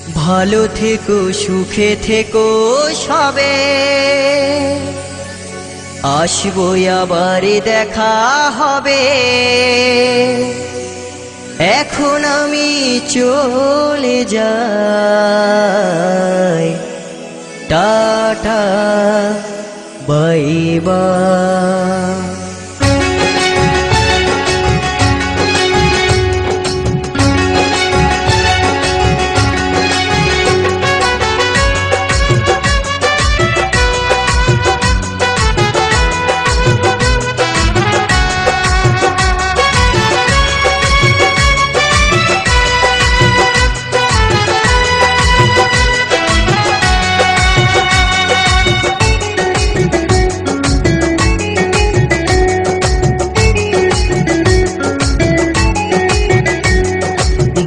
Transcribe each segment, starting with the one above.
ভালো থেকো সুখে থেকো সবে, আসবো আবার দেখা হবে। এখন আমি চলে যাই, টাটা বাই বাই।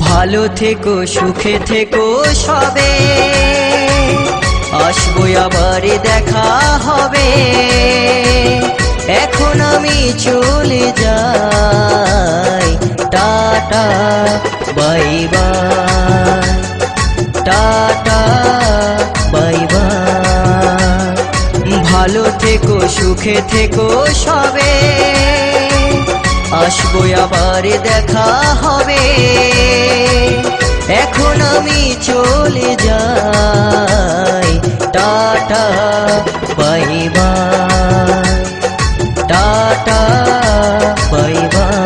ভালো থেকো সুখে থেকো সবে, আসবো আবার দেখা হবে। এখন আমি চলে যাই, tata bye bye, tata bye by. ভালো থেকো সুখে থেকো সবে, আসবো আবার দেখা হবে। এখন আমি চলে যাই, tata bye bye, tata bye by.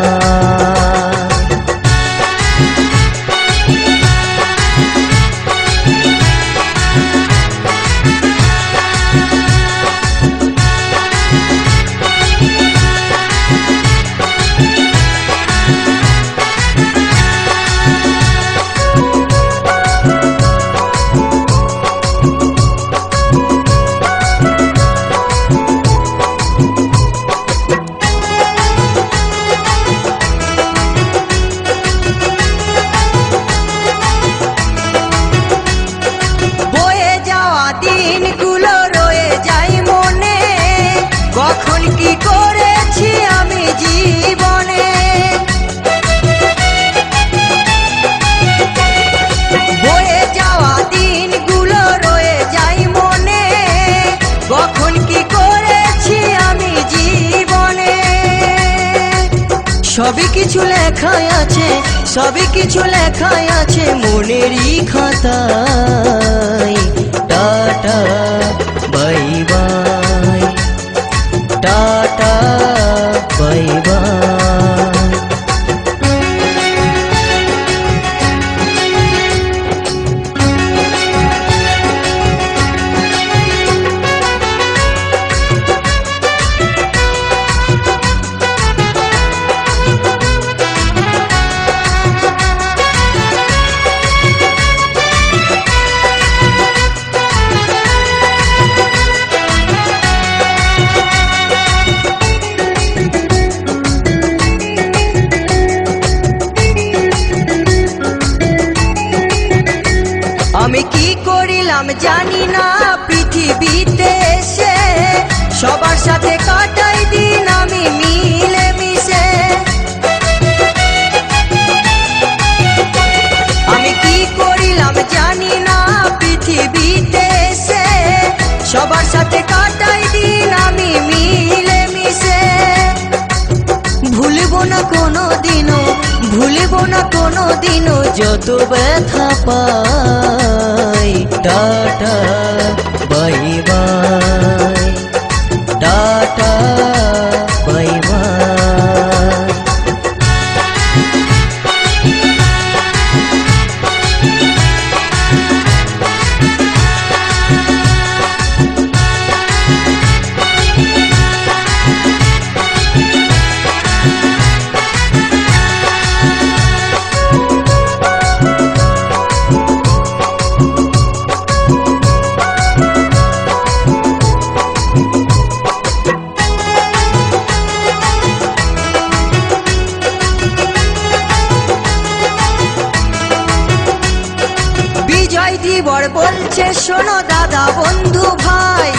দিনগুলো রয়ে যায় মনে, কখন কি করেছি আমি জীবনে। বয়ে যাওয়া দিনগুলো রয়ে যায় মনে, কখন কি করেছি আমি জীবনে। সবই কিছু লেখাই আছে, সবই কিছু লেখাই আছে মনেরই খাতায়। Tata bye bye, tata bye by. আমি কি করিলাম জানি না পৃথিবীতে এসে, সবার সাথে কাটাই দিন আমি মিলে মিশে। আমি কি করিলাম জানি না পৃথিবীতে এসে, সবার সাথে কাটাই দিন আমি মিলে মিশে। ভুলবো না কোনো দিনও, ভুলবো না কোনো দিনও যত ব্যথা পাই। Tata bye bye, tata bye bye. দিবর বলছে শোনো দাদা বন্ধু ভাই,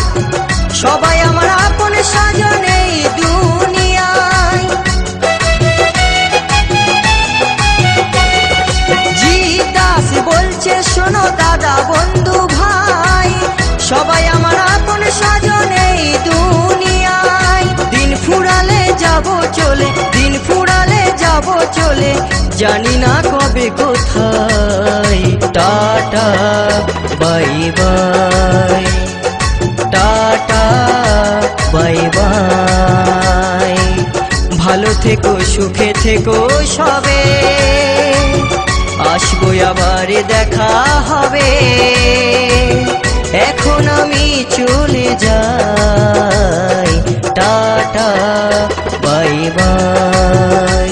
সবাই আমার আপন সাজন এই দুনিয়ায়। জি দাস বলছে শোনো দাদা বন্ধু ভাই, সবাই আমার আপন স্বজন এই দুনিয়ায়। দিন ফুরালে যাব চলে, দিন ফুরালে যাব চলে, জানি না কবে কোথায়। Tata bye bye, tata bye by. ভালো থেকো সুখে থেকো সবে, আসবো আবার দেখা হবে। এখন আমি চলে যাই, টাটা বাই বাই।